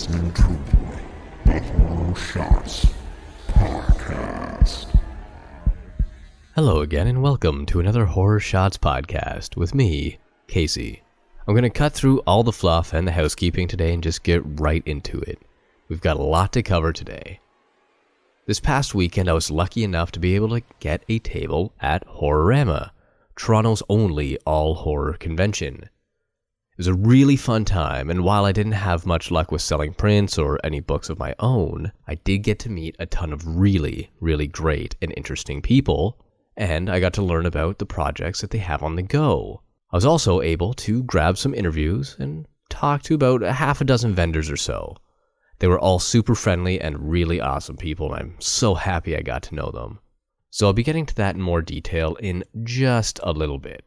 listening to the Horror Shots Podcast. Hello again and welcome to another Horror Shots Podcast with me, Casey. I'm going to cut through all the fluff and the housekeeping today and just get right into it. We've got a lot to cover today. This past weekend I was lucky enough to be able to get a table at HorrorRama, Toronto's only all-horror convention. It was a really fun time, and while I didn't have much luck with selling prints or any books of my own, I did get to meet a ton of really great and interesting people, and I got to learn about the projects that they have on the go. I was also able to grab some interviews and talk to about a half a dozen vendors or so. They were all super friendly and really awesome people, and I'm so happy I got to know them. So I'll be getting to that in more detail in just a little bit.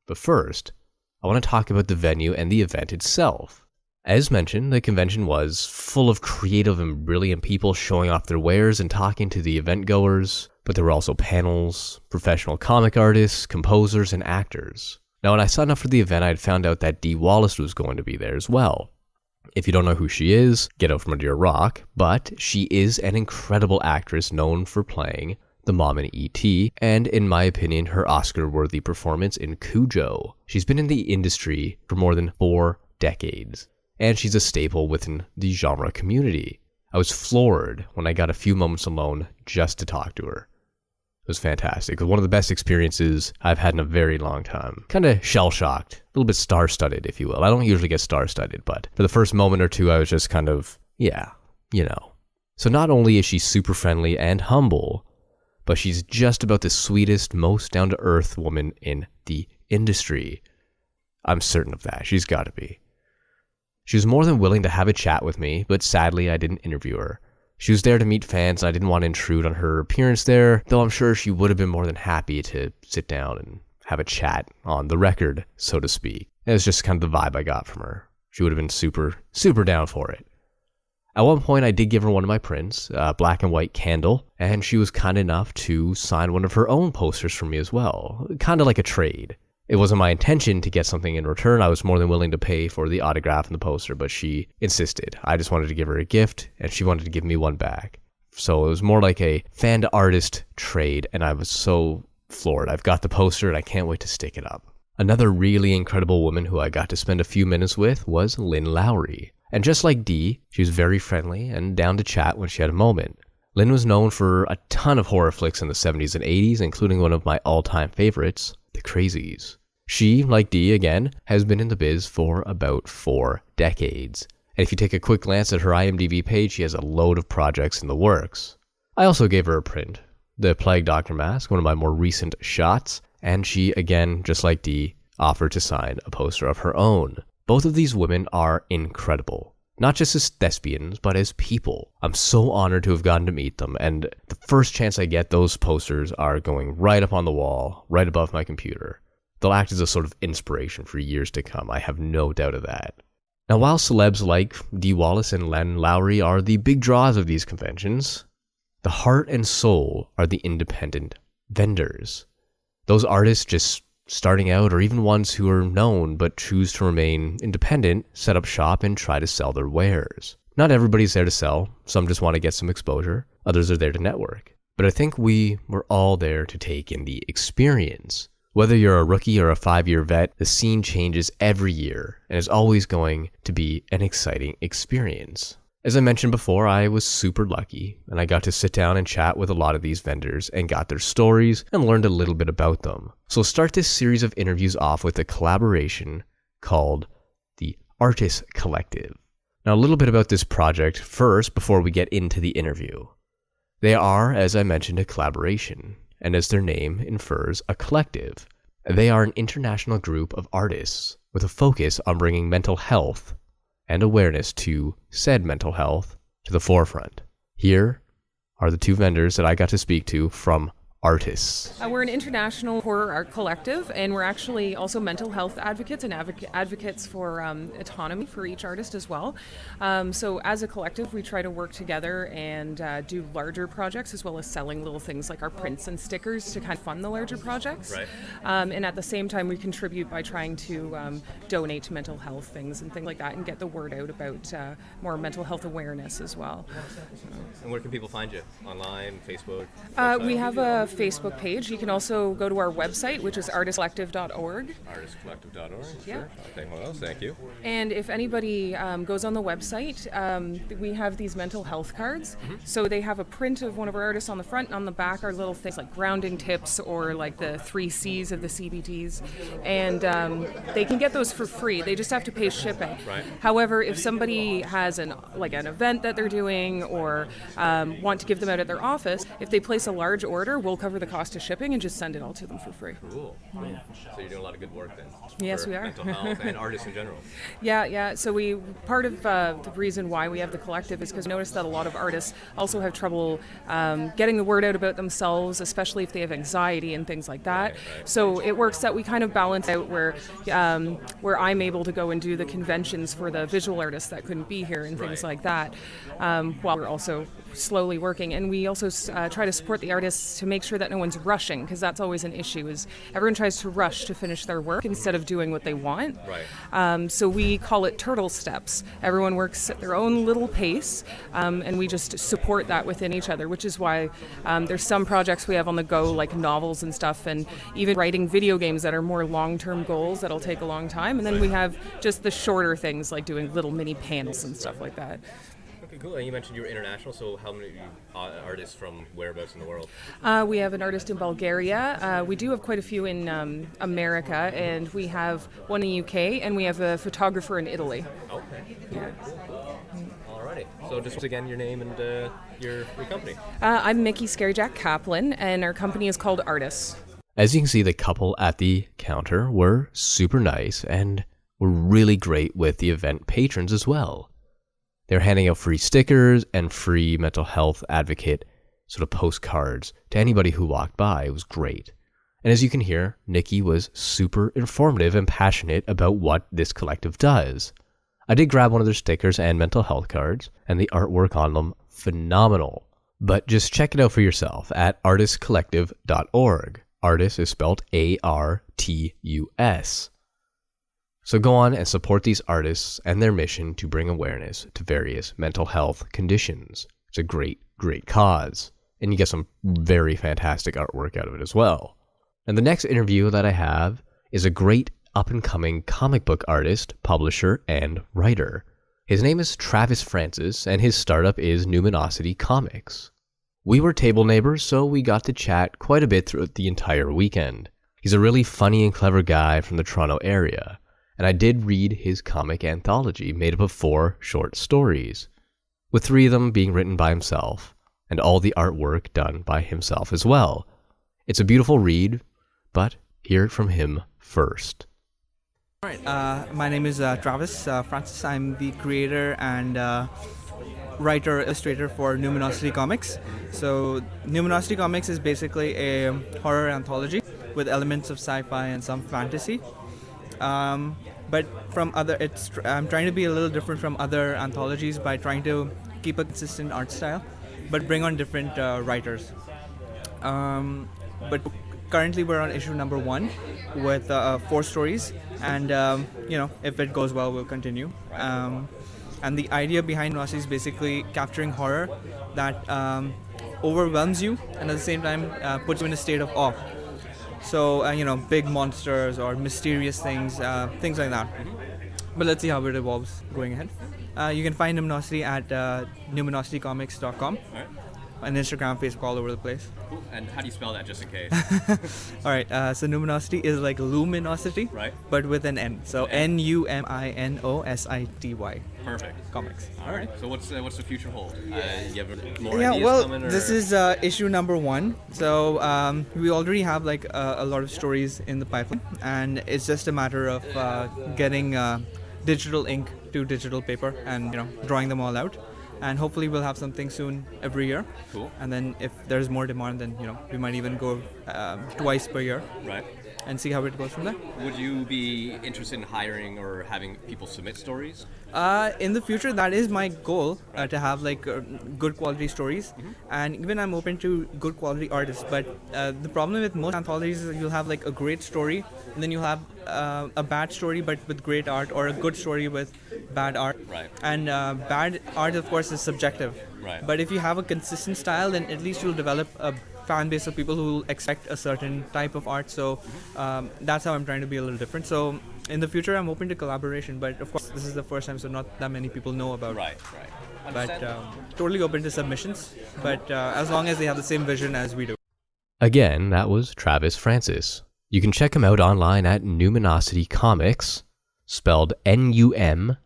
But first, I want to talk about the venue and the event itself. As mentioned, the convention was full of creative and brilliant people showing off their wares and talking to the event goers, but there were also panels, professional comic artists, composers, and actors. Now, when I signed up for the event, I had found out that Dee Wallace was going to be there as well. If you don't know who she is, get out from under your rock, but she is an incredible actress known for playing the mom in E.T., and in my opinion, her Oscar-worthy performance in Cujo. She's been in the industry for more than 4 decades, and she's a staple within the genre community. I was floored when I got a few moments alone just to talk to her. It was fantastic. It was one of the best experiences I've had in a very long time. Kind of shell-shocked, a little bit star-studded, if you will. I don't usually get star-studded, but for the first moment or two, I was just kind of, yeah, you know. So not only is she super friendly and humble, but she's just about the sweetest, most down-to-earth woman in the industry. I'm certain of that. She's got to be. She was more than willing to have a chat with me, but sadly I didn't interview her. She was there to meet fans, and I didn't want to intrude on her appearance there, though I'm sure she would have been more than happy to sit down and have a chat on the record, so to speak. It was just kind of the vibe I got from her. She would have been super down for it. At one point, I did give her one of my prints, a black and white candle, and she was kind enough to sign one of her own posters for me as well, kind of like a trade. It wasn't my intention to get something in return. I was more than willing to pay for the autograph and the poster, but she insisted. I just wanted to give her a gift, and she wanted to give me one back. So it was more like a fan-to-artist trade, and I was so floored. I've got the poster, and I can't wait to stick it up. Another really incredible woman who I got to spend a few minutes with was Lynn Lowry. And just like Dee, she was very friendly and down to chat when she had a moment. Lynn was known for a ton of horror flicks in the 70s and 80s, including one of my all-time favorites, The Crazies. She, like Dee again, has been in the biz for about 4 decades. And if you take a quick glance at her IMDb page, she has a load of projects in the works. I also gave her a print, The Plague Doctor Mask, one of my more recent shots, and she, again, just like Dee, offered to sign a poster of her own. Both of these women are incredible, not just as thespians, but as people. I'm so honored to have gotten to meet them, and the first chance I get, those posters are going right up on the wall, right above my computer. They'll act as a sort of inspiration for years to come, I have no doubt of that. Now, while celebs like Dee Wallace and Lynn Lowry are the big draws of these conventions, the heart and soul are the independent vendors. Those artists just starting out, or even ones who are known but choose to remain independent, set up shop and try to sell their wares. Not everybody's there to sell. Some just want to get some exposure. Others are there to network. But I think we were all there to take in the experience. Whether you're a rookie or a 5-year vet, the scene changes every year and is always going to be an exciting experience. As I mentioned before, I was super lucky, and I got to sit down and chat with a lot of these vendors and got their stories and learned a little bit about them. So I'll start this series of interviews off with a collaboration called the Artist Collective. Now, a little bit about this project first before we get into the interview. They are, as I mentioned, a collaboration, and as their name infers, a collective. They are an international group of artists with a focus on bringing mental health and awareness to said mental health to the forefront. Here are the 2 vendors that I got to speak to from artists? We're an international horror art collective, and we're actually also mental health advocates and advocates for autonomy for each artist as well. So as a collective, we try to work together and do larger projects as well as selling little things like our prints and stickers to kind of fund the larger projects. Right. And at the same time, we contribute by trying to donate to mental health things and things like that and get the word out about more mental health awareness as well. And where can people find you? Online, Facebook? We have a Facebook page. You can also go to our website, which is artistcollective.org. Artistcollective.org? Yeah. Sure. Okay, well, thank you. And if anybody goes on the website, we have these mental health cards. So they have a print of one of our artists on the front, and on the back are little things like grounding tips or like the 3 C's of the CBTs. And they can get those for free. They just have to pay shipping. Right. However, if somebody has an event that they're doing or want to give them out at their office, if they place a large order, we'll cover the cost of shipping and just send it all to them for free. Cool. Yeah. So you're doing a lot of good work then. Yes, we are. Mental health and artists in general. Yeah. So part of the reason why we have the collective is because we noticed that a lot of artists also have trouble getting the word out about themselves, especially if they have anxiety and things like that. Right. So it works that we kind of balance out where I'm able to go and do the conventions for the visual artists that couldn't be here and things like that, while we're also slowly working. And we also try to support the artists to make sure that no one's rushing, because that's always an issue, is everyone tries to rush to finish their work instead of doing what they want. Right. So we call it turtle steps. Everyone works at their own little pace, and we just support that within each other, which is why there's some projects we have on the go, like novels and stuff, and even writing video games that are more long-term goals that'll take a long time. And then we have just the shorter things, like doing little mini panels and stuff like that. Okay, cool. And you mentioned you were international, so how many artists from whereabouts in the world? We have an artist in Bulgaria. We do have quite a few in America, and we have one in the UK, and we have a photographer in Italy. Okay. Yeah. Alrighty. So just again, your name and your company. I'm Mickey Scaryjack Kaplan, and our company is called Artists. As you can see, the couple at the counter were super nice and were really great with the event patrons as well. They're handing out free stickers and free mental health advocate sort of postcards to anybody who walked by. It was great. And as you can hear, Nikki was super informative and passionate about what this collective does. I did grab one of their stickers and mental health cards, and the artwork on them, phenomenal. But just check it out for yourself at artistcollective.org. Artist is spelled ARTUS. So go on and support these artists and their mission to bring awareness to various mental health conditions. It's a great, great cause. And you get some very fantastic artwork out of it as well. And the next interview that I have is a great up-and-coming comic book artist, publisher, and writer. His name is Travis Francis, and his startup is Numinosity Comics. We were table neighbors, so we got to chat quite a bit throughout the entire weekend. He's a really funny and clever guy from the Toronto area. And I did read his comic anthology made up of 4 short stories, with 3 of them being written by himself, and all the artwork done by himself as well. It's a beautiful read, but hear it from him first. All right, my name is Travis Francis. I'm the creator and writer, illustrator for Numinosity Comics. So Numinosity Comics is basically a horror anthology with elements of sci-fi and some fantasy. But from I'm trying to be a little different from other anthologies by trying to keep a consistent art style, but bring on different writers. But currently we're on issue number 1 with 4 stories, and if it goes well, we'll continue. And the idea behind Numinosity is basically capturing horror that overwhelms you and at the same time puts you in a state of awe. So, big monsters or mysterious things, things like that. But let's see how it evolves going ahead. You can find Numinosity at numinositycomics.com. All right. And Instagram, Facebook, all over the place. Cool. And how do you spell that, just in case? All right, so Numinosity is like luminosity, right? But with an N. So Numinosity. Perfect. Comics. All right. So what's the future hold? You have more Yeah, ideas well, coming? Or? This is issue number 1. So we already have like a lot of stories in the pipeline, and it's just a matter of getting digital ink to digital paper and drawing them all out. and hopefully we'll have something soon every year. Cool. And then if there's more demand, then we might even go twice per year. Right. And see how it goes from there. Would you be interested in hiring or having people submit stories? In the future, that is my goal, to have like good quality stories, and even I'm open to good quality artists. But the problem with most anthologies is you'll have like a great story, and then you'll have a bad story but with great art, or a good story with bad art. Right. And bad art, of course, is subjective. Right. But if you have a consistent style, then at least you'll develop a fan base of people who expect a certain type of art. So that's how I'm trying to be a little different. So in the future, I'm open to collaboration, but of course this is the first time, so not that many people know about it. Right. But totally open to submissions, but as long as they have the same vision as we do. Again, that was Travis Francis. You can check him out online at Numinosity Comics, spelled NUMINOSITY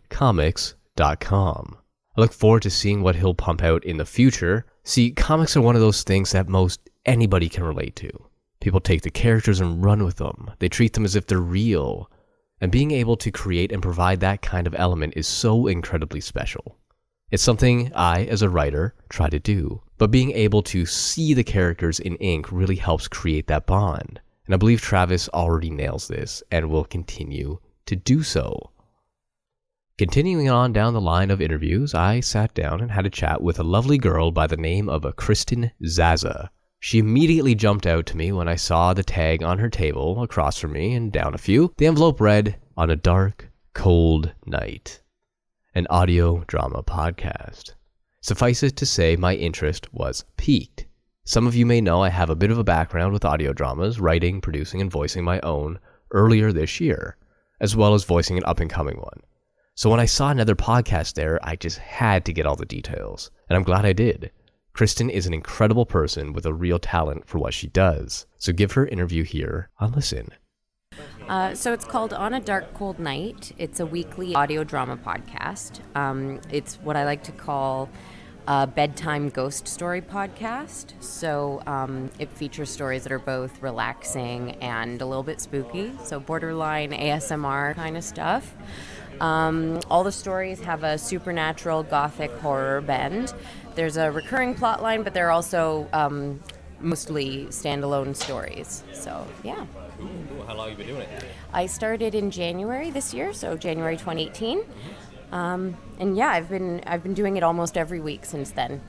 comics.com. I look forward to seeing what he'll pump out in the future. See, comics are one of those things that most anybody can relate to. People take the characters and run with them. They treat them as if they're real. And being able to create and provide that kind of element is so incredibly special. It's something I, as a writer, try to do. But being able to see the characters in ink really helps create that bond. And I believe Travis already nails this and will continue to do so. Continuing on down the line of interviews, I sat down and had a chat with a lovely girl by the name of Kristen Zaza. She immediately jumped out to me when I saw the tag on her table across from me, and down a few. The envelope read, "On a Dark, Cold Night," an audio drama podcast. Suffice it to say, my interest was piqued. Some of you may know I have a bit of a background with audio dramas, writing, producing, and voicing my own earlier this year, as well as voicing an up-and-coming one. So when I saw another podcast there, I just had to get all the details, and I'm glad I did. Kristen is an incredible person with a real talent for what she does, so give her interview here on Listen. So it's called On a Dark, Cold Night. It's a weekly audio drama podcast. It's what I like to call a bedtime ghost story podcast. So it features stories that are both relaxing and a little bit spooky, so borderline ASMR kind of stuff. All the stories have a supernatural gothic horror bend. There's a recurring plot line, but they're also mostly standalone stories. So, yeah. Ooh, how long have you been doing it? I started in January this year, so January 2018. And yeah, I've been doing it almost every week since then.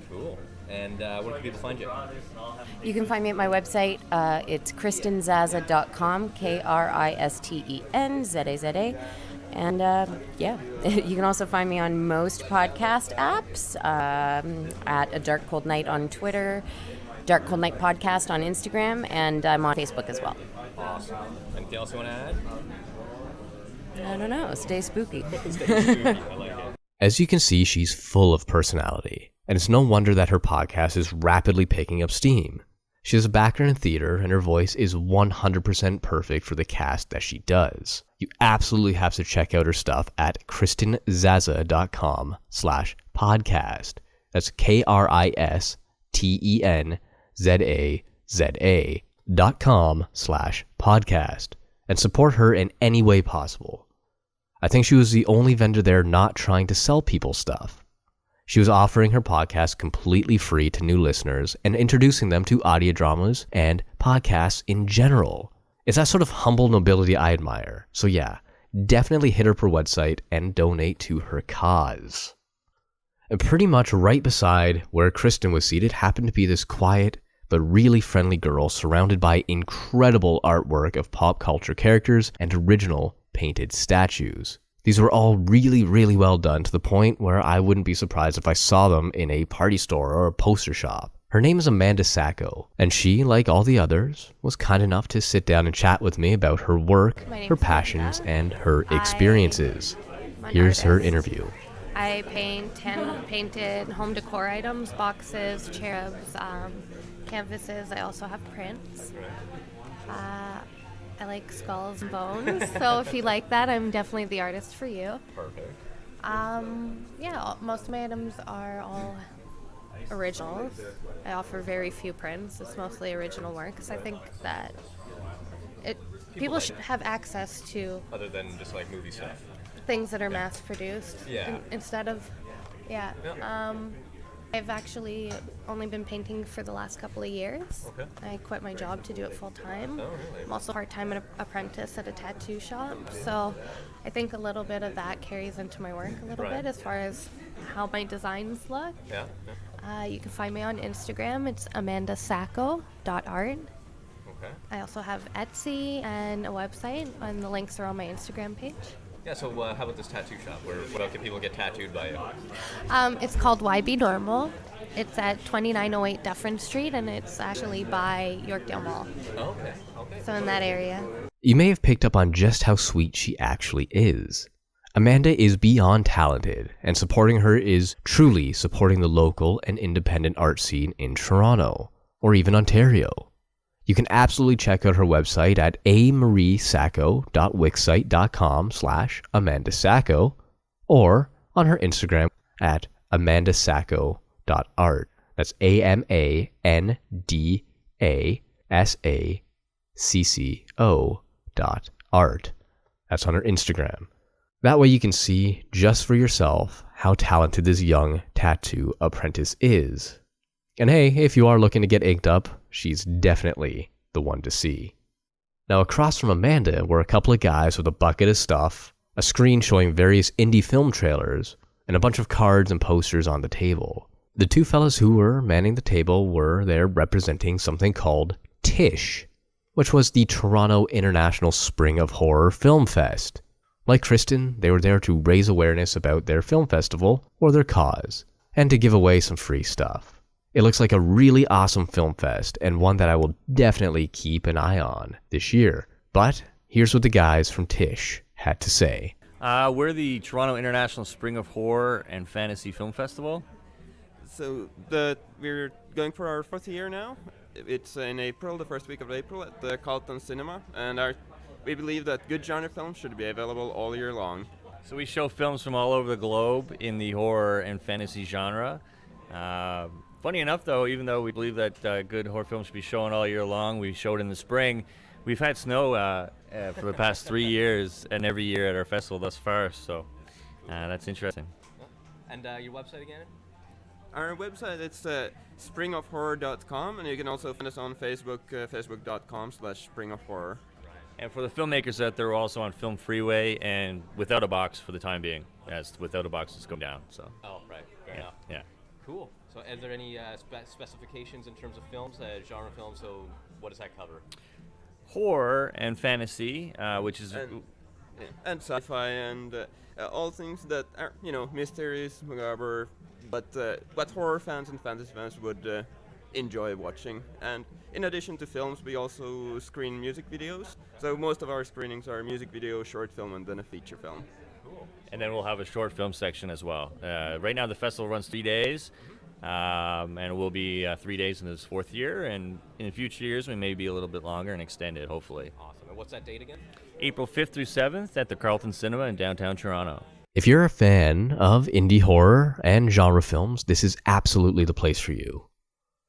Cool. And where can people find you? You can find me at my website. It's kristenzaza.com, KRISTENZAZA. And yeah, you can also find me on most podcast apps, at A Dark Cold Night on Twitter, Dark Cold Night Podcast on Instagram, and I'm on Facebook as well. Awesome. Anything else you want to add? I don't know. Stay spooky. Stay spooky. I like it. As you can see, she's full of personality, and it's no wonder that her podcast is rapidly picking up steam. She has a background in theater, and her voice is 100% perfect for the cast that she does. You absolutely have to check out her stuff at kristenzaza.com/podcast. That's KRISTENZAZA.com/podcast, and support her in any way possible. I think she was the only vendor there not trying to sell people stuff. She was offering her podcast completely free to new listeners and introducing them to audio dramas and podcasts in general. It's that sort of humble nobility I admire. So yeah, definitely hit her website and donate to her cause. And pretty much right beside where Kristen was seated happened to be this quiet but really friendly girl surrounded by incredible artwork of pop culture characters and original painted statues. These were all really, really well done, to the point where I wouldn't be surprised if I saw them in a party store or a poster shop. Her name is Amanda Sacco, and she, like all the others, was kind enough to sit down and chat with me about her work, her passions, and her experiences. Here's her interview. I painted home decor items, boxes, cherubs, canvases. I also have prints. I like skulls and bones, so if you like that, I'm definitely the artist for you. Perfect. Yeah, most of my items are all originals. I offer very few prints. It's mostly original work, because I think that people should have access to... Other than just like movie stuff. things that are mass produced. Yeah. Instead of, yeah. I've actually only been painting for the last couple of years. Okay. I quit my job to do it full time. Oh, really? I'm also part-time apprentice at a tattoo shop, so I think a little bit of that carries into my work a little bit as far as how my designs look. Yeah. You can find me on Instagram. It's amandasacco.art. Okay. I also have Etsy and a website, and the links are on my Instagram page. Yeah, so how about this tattoo shop? Where can people get tattooed by you? It's called YB Normal. It's at 2908 Dufferin Street, and it's actually by Yorkdale Mall. Oh, okay. So in that area. You may have picked up on just how sweet she actually is. Amanda is beyond talented, and supporting her is truly supporting the local and independent art scene in Toronto, or even Ontario. You can absolutely check out her website at amariesacco.wixsite.com/amandasacco, or on her Instagram at amandasacco.art. That's AMANDASACCO.art. That's on her Instagram. That way you can see just for yourself how talented this young tattoo apprentice is. And hey, if you are looking to get inked up, she's definitely the one to see. Now across from Amanda were a couple of guys with a bucket of stuff, a screen showing various indie film trailers, and a bunch of cards and posters on the table. The two fellas who were manning the table were there representing something called TISH, which was the Toronto International Spring of Horror Film Fest. Like Kristen, they were there to raise awareness about their film festival or their cause, and to give away some free stuff. It looks like a really awesome film fest, and one that I will definitely keep an eye on this year. But here's what the guys from Tish had to say. We're the Toronto International Spring of Horror and Fantasy Film Festival. So we're going for our fourth year now. It's in April, the first week of April at the Carlton Cinema, and we believe that good genre films should be available all year long. So we show films from all over the globe in the horror and fantasy genre. Funny enough, though, even though we believe that good horror films should be shown all year long, we showed in the spring. We've had snow for the past 3 years, and every year at our festival thus far, so that's interesting. And your website again? Our website is springofhorror.com, and you can also find us on Facebook, facebook.com/springofhorror. And for the filmmakers out there, we're also on Film Freeway and Without a Box for the time being, as Without a Box is going down. So. Oh, right. Fair enough. Yeah. Cool. So are there any specifications in terms of films, genre films? So what does that cover? Horror and fantasy, which is... And sci-fi and all things that are, mysteries, macabre, but what horror fans and fantasy fans would enjoy watching. And in addition to films, we also screen music videos. So most of our screenings are music video, short film, and then a feature film. Cool. And then we'll have a short film section as well. Right now the festival runs 3 days, and it will be 3 days in this fourth year, and in future years we may be a little bit longer and extend it, hopefully. Awesome. And what's that date again? April 5th through 7th at the Carlton Cinema in downtown Toronto. If you're a fan of indie horror and genre films, this is absolutely the place for you.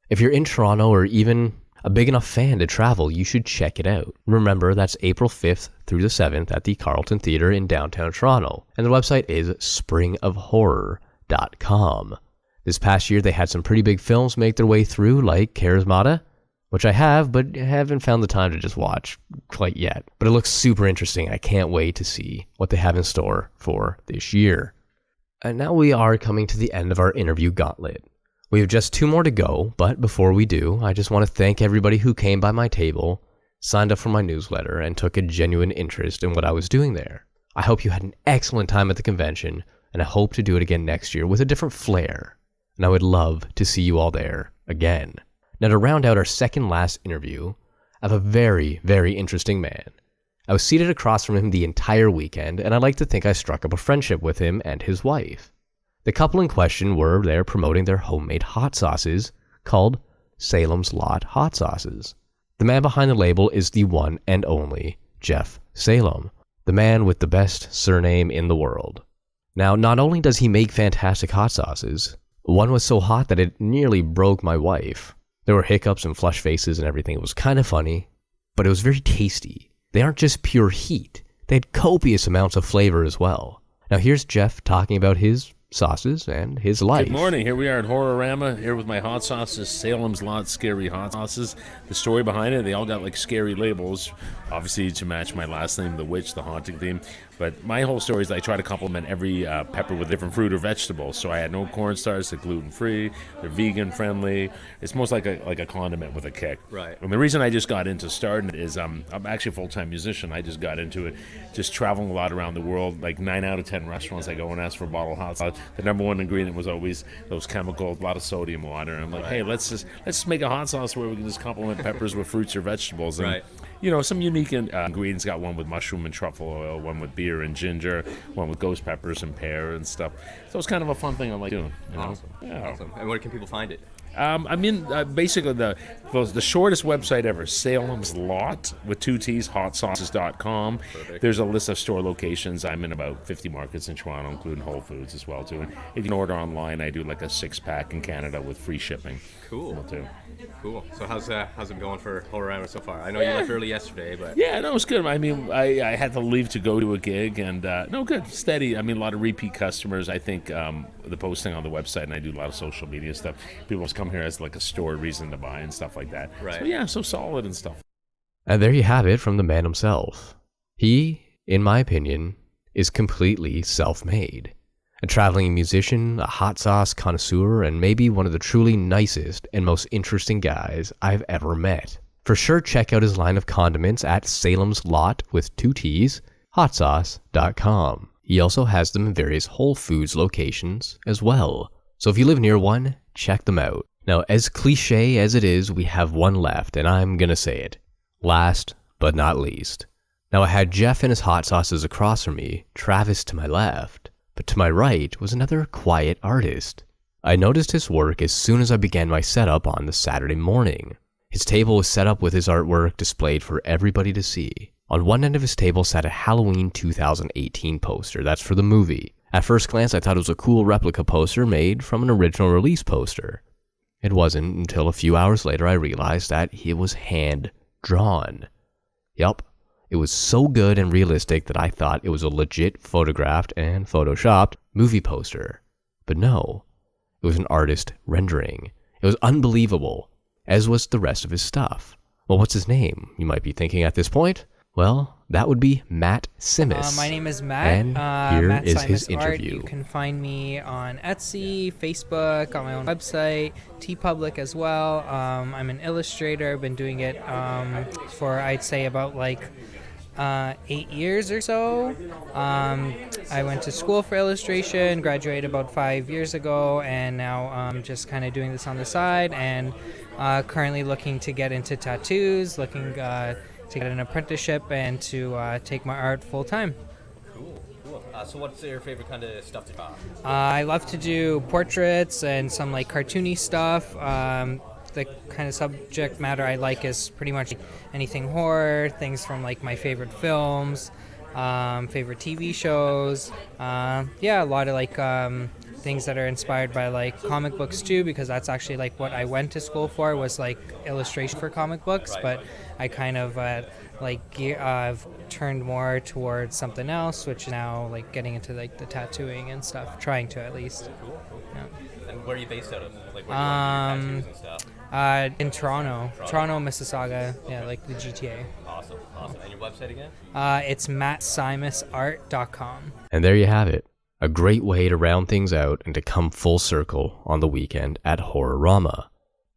If you're in Toronto or even a big enough fan to travel, you should check it out. Remember, that's April 5th through the 7th at the Carlton Theatre in downtown Toronto. And the website is springofhorror.com. This past year, they had some pretty big films make their way through, like Charismata, which I have, but haven't found the time to just watch quite yet. But it looks super interesting. I can't wait to see what they have in store for this year. And now we are coming to the end of our interview gauntlet. We have just 2 more to go, but before we do, I just want to thank everybody who came by my table, signed up for my newsletter, and took a genuine interest in what I was doing there. I hope you had an excellent time at the convention, and I hope to do it again next year with a different flair. And I would love to see you all there again. Now, to round out our second last interview, I have a very, very interesting man. I was seated across from him the entire weekend, and I like to think I struck up a friendship with him and his wife. The couple in question were there promoting their homemade hot sauces called Salem's Lot Hot Sauces. The man behind the label is the one and only Jeff Salem, the man with the best surname in the world. Now, not only does he make fantastic hot sauces, one was so hot that it nearly broke my wife. There were hiccups and flushed faces and everything. It was kind of funny, but it was very tasty. They aren't just pure heat. They had copious amounts of flavor as well. Now here's Jeff talking about his sauces and his life. Good morning. Here we are at HorrorRama, here with my hot sauces, Salem's Lot Scary Hot Sauces. The story behind it, they all got like scary labels, obviously to match my last name, The Witch, the haunting theme. But my whole story is I try to complement every pepper with a different fruit or vegetable. So I had no cornstarch, they're gluten-free, they're vegan-friendly. It's most like a condiment with a kick. Right. And the reason I just got into starting it is I'm actually a full-time musician. I just got into it just traveling a lot around the world. Like 9 out of 10 restaurants I go and ask for a bottle of hot sauce. The number one ingredient was always those chemicals, a lot of sodium water. And I'm like, hey, let's just make a hot sauce where we can just complement peppers with fruits or vegetables. And, you know, some unique ingredients. Got one with mushroom and truffle oil, one with beer and ginger, one with ghost peppers and pear and stuff. So it's kind of a fun thing I like doing. You know? Awesome. Yeah. Awesome. And where can people find it? I'm in basically the shortest website ever, Salem's Lot with 2 T's, hotsauces.com. Perfect. There's a list of store locations. I'm in about 50 markets in Toronto, including Whole Foods as well too. And if you can order online, I do like a 6-pack in Canada with free shipping. Cool. Too. Cool. So how's it going for HorrorRama so far? I know you left early yesterday, but Yeah, no, it's good. I mean, I had to leave to go to a gig, and no, good, steady. I mean, a lot of repeat customers. I think the posting on the website, and I do a lot of social media stuff. People just come here as like a store reason to buy and stuff like that. Right. So yeah, so solid and stuff. And there you have it from the man himself. He, in my opinion, is completely self-made. A traveling musician, a hot sauce connoisseur, and maybe one of the truly nicest and most interesting guys I've ever met. For sure, check out his line of condiments at Salem's Lot with 2 T's, hotsauce.com. He also has them in various Whole Foods locations as well. So if you live near one, check them out. Now, as cliche as it is, we have one left, and I'm gonna say it. Last but not least. Now, I had Jeff and his hot sauces across from me, Travis to my left, but to my right was another quiet artist. I noticed his work as soon as I began my setup on the Saturday morning. His table was set up with his artwork displayed for everybody to see. On one end of his table sat a Halloween 2018 poster, that's for the movie. At first glance, I thought it was a cool replica poster made from an original release poster. It wasn't until a few hours later I realized that it was hand-drawn. Yup. It was so good and realistic that I thought it was a legit photographed and photoshopped movie poster. But no, it was an artist rendering. It was unbelievable, as was the rest of his stuff. Well, what's his name, you might be thinking at this point? Well, that would be Matt Simis. My name is Matt. And here Matt is Simis his Art. interview. You can find me on Etsy, Facebook, on my own website, TeePublic as well. I'm an illustrator. I've been doing it for, I'd say, about 8 years or so. I went to school for illustration, graduated about 5 years ago, and now I'm just kind of doing this on the side, and currently looking to get into tattoos, looking to get an apprenticeship and to take my art full time. Cool. So what's your favorite kind of stuff to draw? I love to do portraits and some cartoony stuff. The kind of subject matter I like is pretty much anything horror, things from my favorite films, favorite TV shows. A lot of things that are inspired by comic books too, because that's actually what I went to school for, was illustration for comic books. But I kind of I've turned more towards something else, which is now getting into the tattooing and stuff, trying to at least. Cool. Yeah. And where are you based out of? Where do you tattoos and stuff? In Toronto, Mississauga, the GTA. Awesome. And your website again? It's mattsimusart.com. And there you have it. A great way to round things out and to come full circle on the weekend at HorrorRama.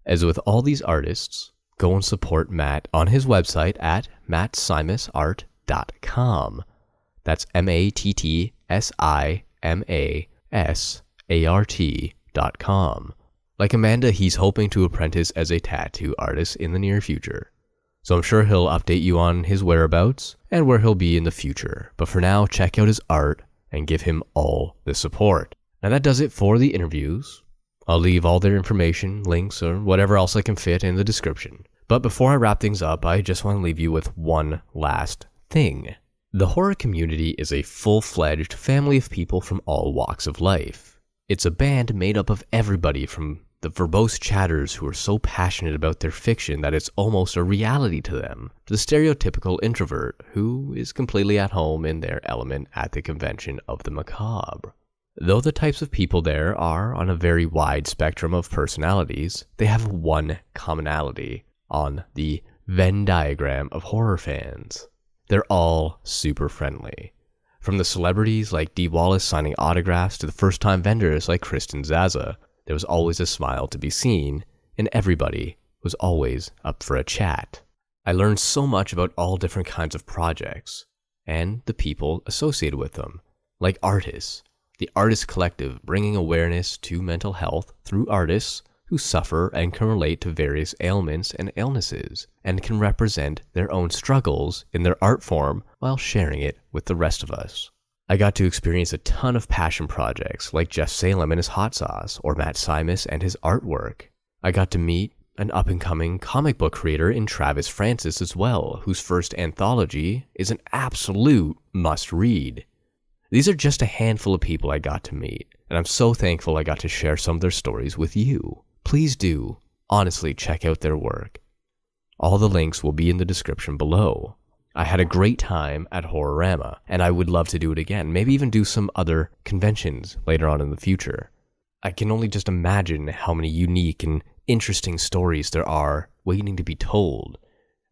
As with all these artists, go and support Matt on his website at mattsimusart.com. That's mattsimusart.com. Like Amanda, he's hoping to apprentice as a tattoo artist in the near future. So I'm sure he'll update you on his whereabouts and where he'll be in the future. But for now, check out his art and give him all the support. And that does it for the interviews. I'll leave all their information, links, or whatever else I can fit in the description. But before I wrap things up, I just want to leave you with one last thing. The horror community is a full-fledged family of people from all walks of life. It's a band made up of everybody from the the verbose chatters who are so passionate about their fiction that it's almost a reality to them, to the stereotypical introvert who is completely at home in their element at the convention of the macabre. Though the types of people there are on a very wide spectrum of personalities, they have one commonality on the Venn diagram of horror fans. They're all super friendly. From the celebrities like Dee Wallace signing autographs to the first-time vendors like Kristen Zaza, there was always a smile to be seen, and everybody was always up for a chat. I learned so much about all different kinds of projects, and the people associated with them, like artists, the Artist Collective bringing awareness to mental health through artists who suffer and can relate to various ailments and illnesses, and can represent their own struggles in their art form while sharing it with the rest of us. I got to experience a ton of passion projects like Jeff Salem and his hot sauce, or Matt Simus and his artwork. I got to meet an up-and-coming comic book creator in Travis Francis as well, whose first anthology is an absolute must-read. These are just a handful of people I got to meet, and I'm so thankful I got to share some of their stories with you. Please do, honestly, check out their work. All the links will be in the description below. I had a great time at HorrorRama, and I would love to do it again, maybe even do some other conventions later on in the future. I can only just imagine how many unique and interesting stories there are waiting to be told,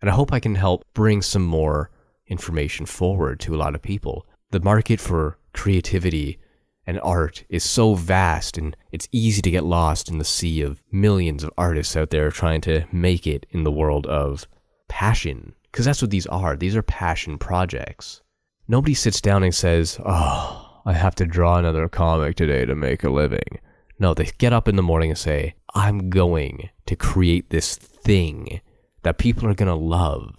and I hope I can help bring some more information forward to a lot of people. The market for creativity and art is so vast, and it's easy to get lost in the sea of millions of artists out there trying to make it in the world of passion. Because that's what these are. These are passion projects. Nobody sits down and says, "Oh, I have to draw another comic today to make a living." No, they get up in the morning and say, "I'm going to create this thing that people are going to love,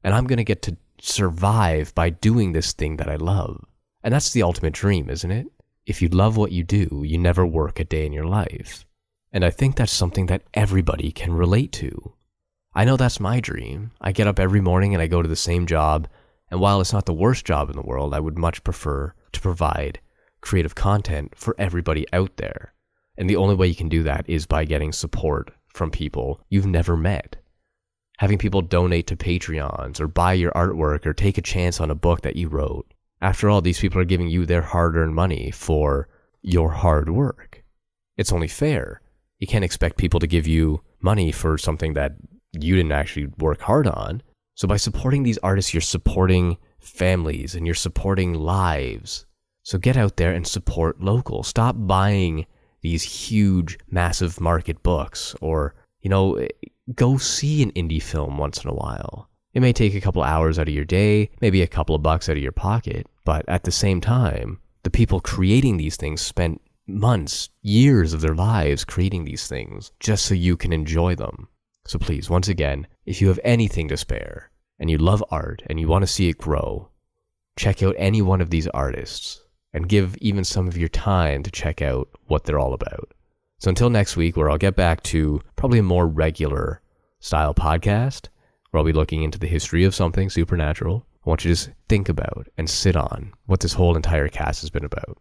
and I'm going to get to survive by doing this thing that I love." And that's the ultimate dream, isn't it? If you love what you do, you never work a day in your life. And I think that's something that everybody can relate to. I know that's my dream. I get up every morning and I go to the same job, and while it's not the worst job in the world, I would much prefer to provide creative content for everybody out there. And the only way you can do that is by getting support from people you've never met. Having people donate to Patreons, or buy your artwork, or take a chance on a book that you wrote. After all, these people are giving you their hard-earned money for your hard work. It's only fair. You can't expect people to give you money for something that you didn't actually work hard on. So by supporting these artists, you're supporting families and you're supporting lives. So get out there and support local. Stop buying these huge, massive market books, or, go see an indie film once in a while. It may take a couple hours out of your day, maybe a couple of bucks out of your pocket, but at the same time, the people creating these things spent months, years of their lives creating these things just so you can enjoy them. So please, once again, if you have anything to spare and you love art and you want to see it grow, check out any one of these artists and give even some of your time to check out what they're all about. So until next week, where I'll get back to probably a more regular style podcast, where I'll be looking into the history of something supernatural, I want you to just think about and sit on what this whole entire cast has been about.